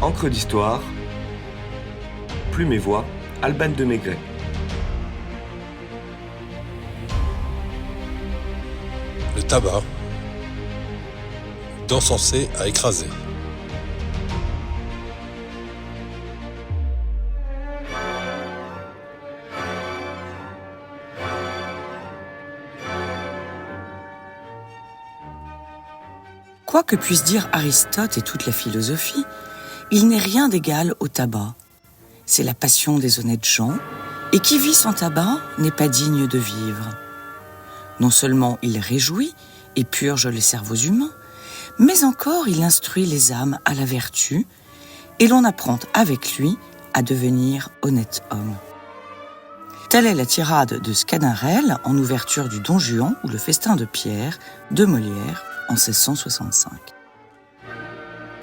Encre d'histoire, Plume et Voix, Alban de Maigret. Le tabac, d'encenser à écraser. Quoi que puisse dire Aristote et toute la philosophie, il n'est rien d'égal au tabac. C'est la passion des honnêtes gens, et qui vit sans tabac n'est pas digne de vivre. Non seulement il réjouit et purge les cerveaux humains, mais encore il instruit les âmes à la vertu, et l'on apprend avec lui à devenir honnête homme. Telle est la tirade de Sganarelle en ouverture du Don Juan ou le Festin de Pierre de Molière en 1665.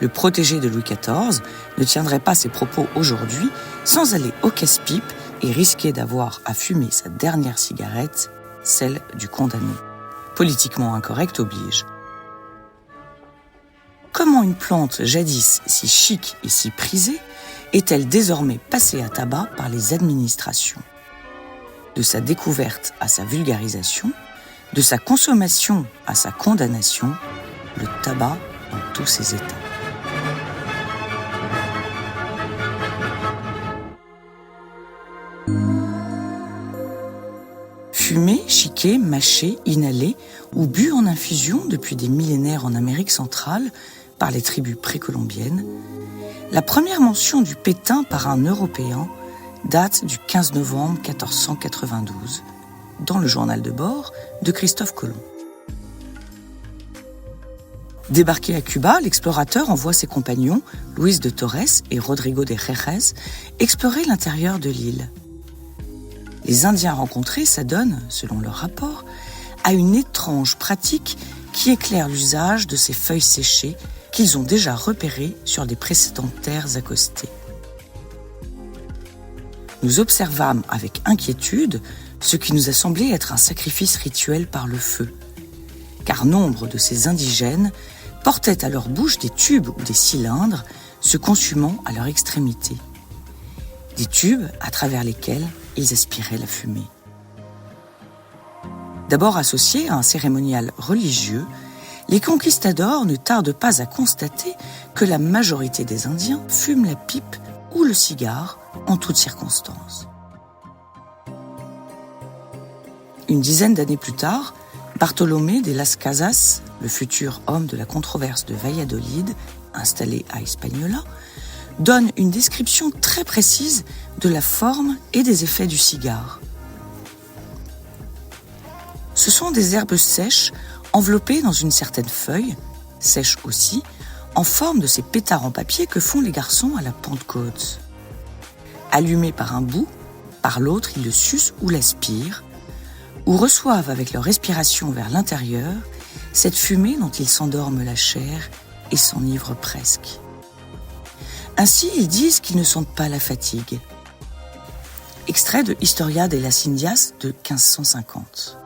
Le protégé de Louis XIV ne tiendrait pas ses propos aujourd'hui sans aller au casse-pipe et risquer d'avoir à fumer sa dernière cigarette, celle du condamné. Politiquement incorrect oblige. Comment une plante jadis si chic et si prisée est-elle désormais passée à tabac par les administrations ? De sa découverte à sa vulgarisation, de sa consommation à sa condamnation, le tabac dans tous ses états. Fumé, chiqué, mâché, inhalé ou bu en infusion depuis des millénaires en Amérique centrale par les tribus précolombiennes, la première mention du pétain par un Européen date du 15 novembre 1492, dans le journal de bord de Christophe Colomb. Débarqué à Cuba, l'explorateur envoie ses compagnons, Luis de Torres et Rodrigo de Jerez, explorer l'intérieur de l'île. Les Indiens rencontrés s'adonnent, selon leur rapport, à une étrange pratique qui éclaire l'usage de ces feuilles séchées qu'ils ont déjà repérées sur des précédentes terres accostées. Nous observâmes avec inquiétude ce qui nous a semblé être un sacrifice rituel par le feu, car nombre de ces indigènes portaient à leur bouche des tubes ou des cylindres se consumant à leur extrémité. Des tubes à travers lesquels ils aspiraient la fumée. D'abord associés à un cérémonial religieux, les conquistadors ne tardent pas à constater que la majorité des Indiens fument la pipe ou le cigare en toutes circonstances. Une dizaine d'années plus tard, Bartolomé de las Casas, le futur homme de la controverse de Valladolid, installé à Hispaniola, donne une description très précise de la forme et des effets du cigare. Ce sont des herbes sèches enveloppées dans une certaine feuille, sèche aussi, en forme de ces pétards en papier que font les garçons à la Pentecôte. Allumés par un bout, par l'autre ils le sucent ou l'aspirent, ou reçoivent avec leur respiration vers l'intérieur cette fumée dont ils s'endorment la chair et s'enivrent presque. Ainsi, ils disent qu'ils ne sentent pas la fatigue. Extrait de Historia de las Indias de 1550.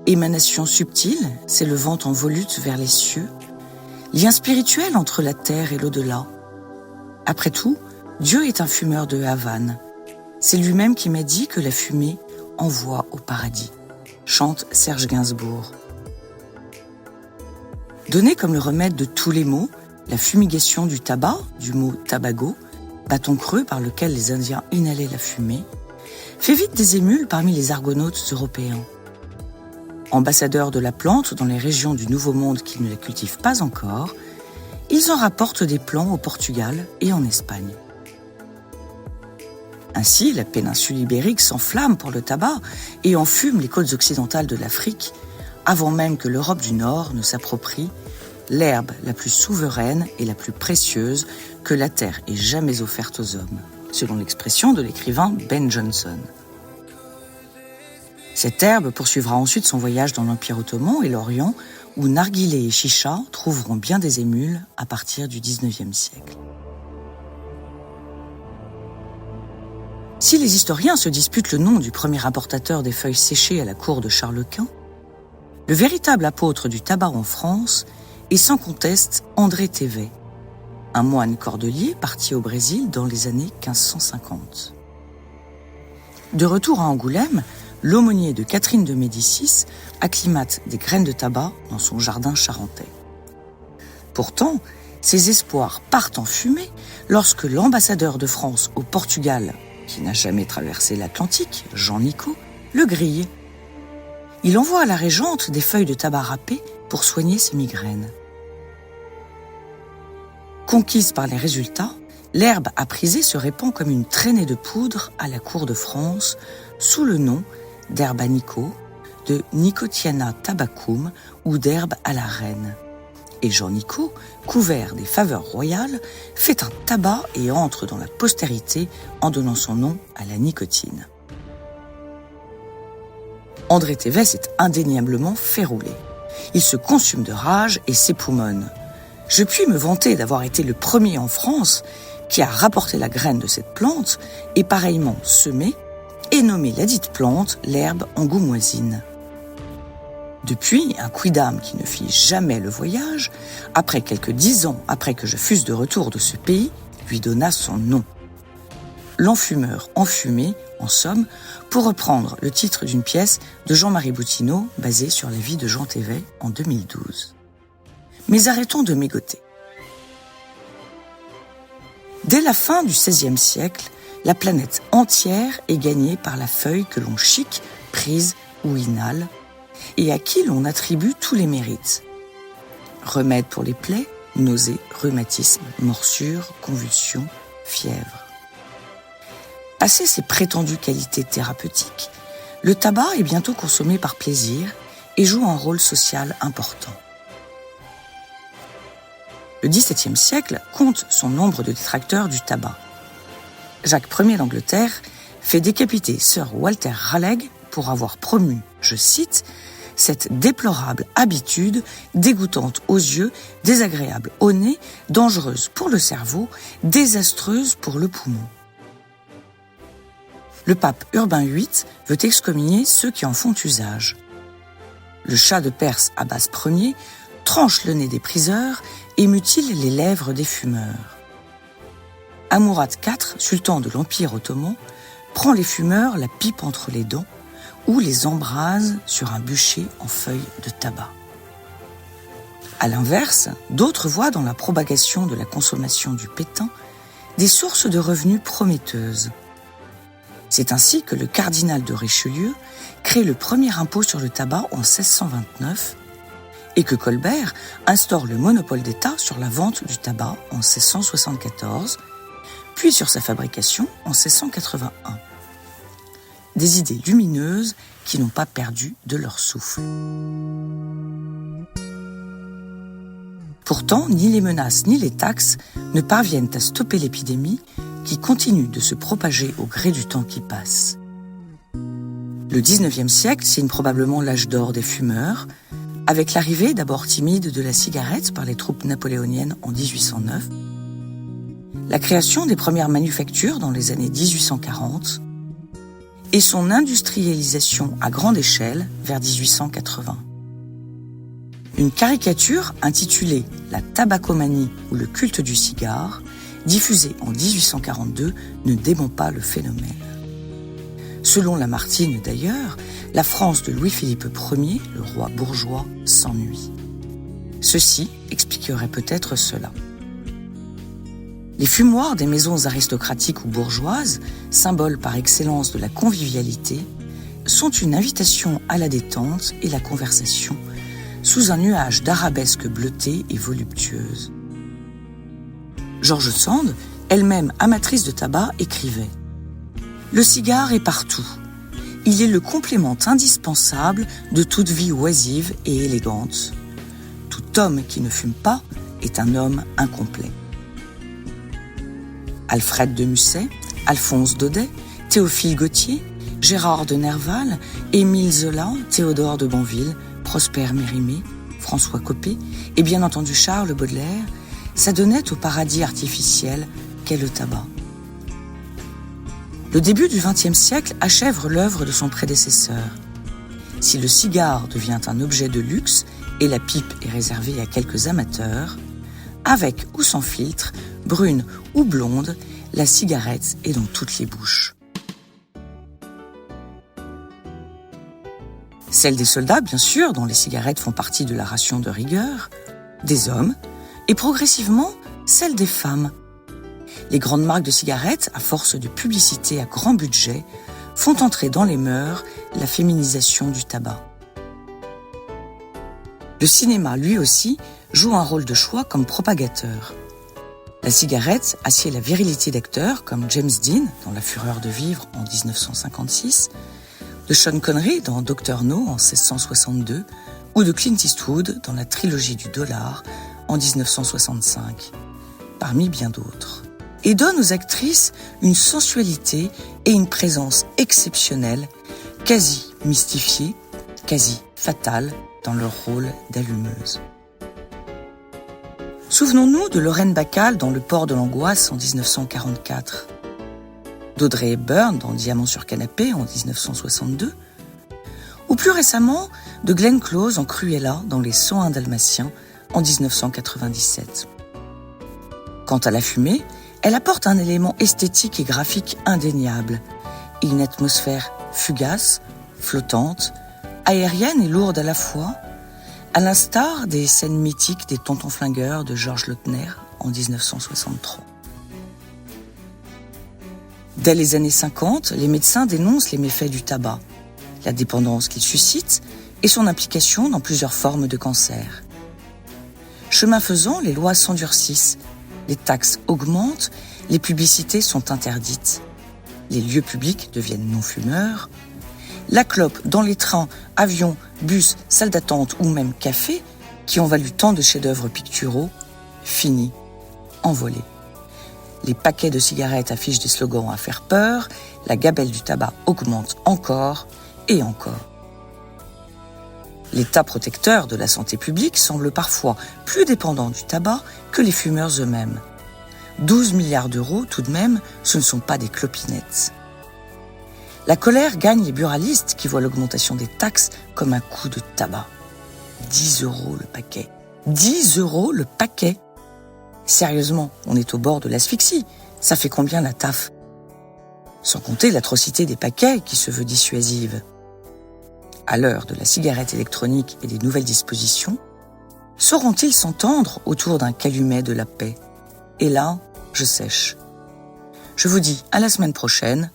Émanation subtile, s'élevant en volute vers les cieux, lien spirituel entre la terre et l'au-delà. Après tout, Dieu est un fumeur de Havane. C'est lui-même qui m'a dit que la fumée envoie au paradis, chante Serge Gainsbourg. Donnée comme le remède de tous les maux, la fumigation du tabac, du mot tabago, bâton creux par lequel les Indiens inhalaient la fumée, fait vite des émules parmi les argonautes européens. Ambassadeurs de la plante dans les régions du Nouveau Monde qui ne la cultivent pas encore, ils en rapportent des plants au Portugal et en Espagne. Ainsi, la péninsule ibérique s'enflamme pour le tabac et enfume les côtes occidentales de l'Afrique, avant même que l'Europe du Nord ne s'approprie l'herbe la plus souveraine et la plus précieuse que la terre ait jamais offerte aux hommes, selon l'expression de l'écrivain Ben Jonson. Cette herbe poursuivra ensuite son voyage dans l'Empire ottoman et l'Orient, où narguilé et chicha trouveront bien des émules à partir du XIXe siècle. Si les historiens se disputent le nom du premier importateur des feuilles séchées à la cour de Charles Quint, Le véritable apôtre du tabac en France est sans conteste André Thévet, un moine cordelier parti au Brésil dans les années 1550. De retour à Angoulême, l'aumônier de Catherine de Médicis acclimate des graines de tabac dans son jardin charentais. Pourtant, ses espoirs partent en fumée lorsque l'ambassadeur de France au Portugal, qui n'a jamais traversé l'Atlantique, Jean Nicot, le grille. Il envoie à la régente des feuilles de tabac râpées pour soigner ses migraines. Conquise par les résultats, l'herbe à priser se répand comme une traînée de poudre à la cour de France sous le nom d'herbe à Nicot, de Nicotiana tabacum ou d'herbe à la reine. Et Jean Nicot, couvert des faveurs royales, fait un tabac et entre dans la postérité en donnant son nom à la nicotine. André Thévet s'est indéniablement fait rouler. Il se consume de rage et s'époumonne. Je puis me vanter d'avoir été le premier en France qui a rapporté la graine de cette plante et pareillement semé et nommé ladite plante l'herbe angoumoisine. Depuis, un quidam qui ne fit jamais le voyage, après quelques 10 ans après que je fusse de retour de ce pays, lui donna son nom. L'enfumeur enfumé, en somme, pour reprendre le titre d'une pièce de Jean-Marie Bouttineau basée sur la vie de Jean Thévet en 2012. Mais arrêtons de mégoter. Dès la fin du XVIe siècle, la planète entière est gagnée par la feuille que l'on chique, prise ou inhale, et à qui l'on attribue tous les mérites. Remède pour les plaies, nausées, rhumatismes, morsures, convulsions, fièvre. Passé ses prétendues qualités thérapeutiques, le tabac est bientôt consommé par plaisir et joue un rôle social important. Le XVIIe siècle compte son nombre de détracteurs du tabac. Jacques Ier d'Angleterre fait décapiter Sir Walter Raleigh pour avoir promu, je cite, « cette déplorable habitude, dégoûtante aux yeux, désagréable au nez, dangereuse pour le cerveau, désastreuse pour le poumon ». Le pape Urbain VIII veut excommunier ceux qui en font usage. Le Shah de Perse Abbas Ier tranche le nez des priseurs et mutile les lèvres des fumeurs. Amourat IV, sultan de l'Empire ottoman, prend les fumeurs la pipe entre les dents ou les embrase sur un bûcher en feuilles de tabac. À l'inverse, d'autres voient dans la propagation de la consommation du pétain des sources de revenus prometteuses. C'est ainsi que le cardinal de Richelieu crée le premier impôt sur le tabac en 1629 et que Colbert instaure le monopole d'État sur la vente du tabac en 1674, puis sur sa fabrication en 1681. Des idées lumineuses qui n'ont pas perdu de leur souffle. Pourtant, ni les menaces ni les taxes ne parviennent à stopper l'épidémie qui continue de se propager au gré du temps qui passe. Le XIXe siècle signe probablement l'âge d'or des fumeurs, avec l'arrivée d'abord timide de la cigarette par les troupes napoléoniennes en 1809, la création des premières manufactures dans les années 1840 et son industrialisation à grande échelle vers 1880. Une caricature intitulée « La tabacomanie ou le culte du cigare », diffusée en 1842, ne dément pas le phénomène. Selon Lamartine d'ailleurs, la France de Louis-Philippe Ier, le roi bourgeois, s'ennuie. Ceci expliquerait peut-être cela. Les fumoirs des maisons aristocratiques ou bourgeoises, symbole par excellence de la convivialité, sont une invitation à la détente et la conversation, sous un nuage d'arabesques bleutées et voluptueuses. George Sand, elle-même amatrice de tabac, écrivait « Le cigare est partout. Il est le complément indispensable de toute vie oisive et élégante. Tout homme qui ne fume pas est un homme incomplet. » Alfred de Musset, Alphonse Daudet, Théophile Gautier, Gérard de Nerval, Émile Zola, Théodore de Banville, Prosper Mérimée, François Coppée et bien entendu Charles Baudelaire s'adonnaient au paradis artificiel qu'est le tabac. Le début du XXe siècle achève l'œuvre de son prédécesseur. si le cigare devient un objet de luxe et la pipe est réservée à quelques amateurs, avec ou sans filtre, brune ou blonde, la cigarette est dans toutes les bouches. Celle des soldats, bien sûr, dont les cigarettes font partie de la ration de rigueur, des hommes, et progressivement, celle des femmes. Les grandes marques de cigarettes, à force de publicité à grand budget, font entrer dans les mœurs la féminisation du tabac. Le cinéma, lui aussi, joue un rôle de choix comme propagateur. La cigarette assied la virilité d'acteurs comme James Dean dans La Fureur de vivre en 1956, de Sean Connery dans Dr No en 1662 ou de Clint Eastwood dans la trilogie du dollar en 1965, parmi bien d'autres, et donne aux actrices une sensualité et une présence exceptionnelle, quasi mystifiée, quasi fatale dans leur rôle d'allumeuse. Souvenons-nous de Lorraine Bacall dans Le port de l'angoisse en 1944, d'Audrey Hepburn dans Diamant sur canapé en 1962, ou plus récemment de Glenn Close en Cruella dans Les 101 Dalmatiens en 1997. Quant à la fumée, elle apporte un élément esthétique et graphique indéniable et une atmosphère fugace, flottante, aérienne et lourde à la fois, à l'instar des scènes mythiques des Tontons flingueurs de Georges Lautner en 1963. Dès les années 50, les médecins dénoncent les méfaits du tabac, la dépendance qu'il suscite et son implication dans plusieurs formes de cancer. Chemin faisant, les lois s'endurcissent, les taxes augmentent, les publicités sont interdites, les lieux publics deviennent non-fumeurs, la clope dans les trains, avions, bus, salles d'attente ou même cafés, qui ont valu tant de chefs-d'œuvre picturaux, finis, envolés. Les paquets de cigarettes affichent des slogans à faire peur, la gabelle du tabac augmente encore et encore. L'État protecteur de la santé publique semble parfois plus dépendant du tabac que les fumeurs eux-mêmes. 12 milliards d'euros, tout de même, ce ne sont pas des clopinettes. La colère gagne les buralistes qui voient l'augmentation des taxes comme un coup de tabac. 10 € le paquet. 10 € le paquet. Sérieusement, on est au bord de l'asphyxie. Ça fait combien la taf? Sans compter l'atrocité des paquets qui se veut dissuasive. À l'heure de la cigarette électronique et des nouvelles dispositions, sauront-ils s'entendre autour d'un calumet de la paix? Et là, je sèche. Je vous dis à la semaine prochaine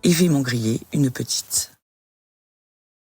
et vais m'en griller une petite.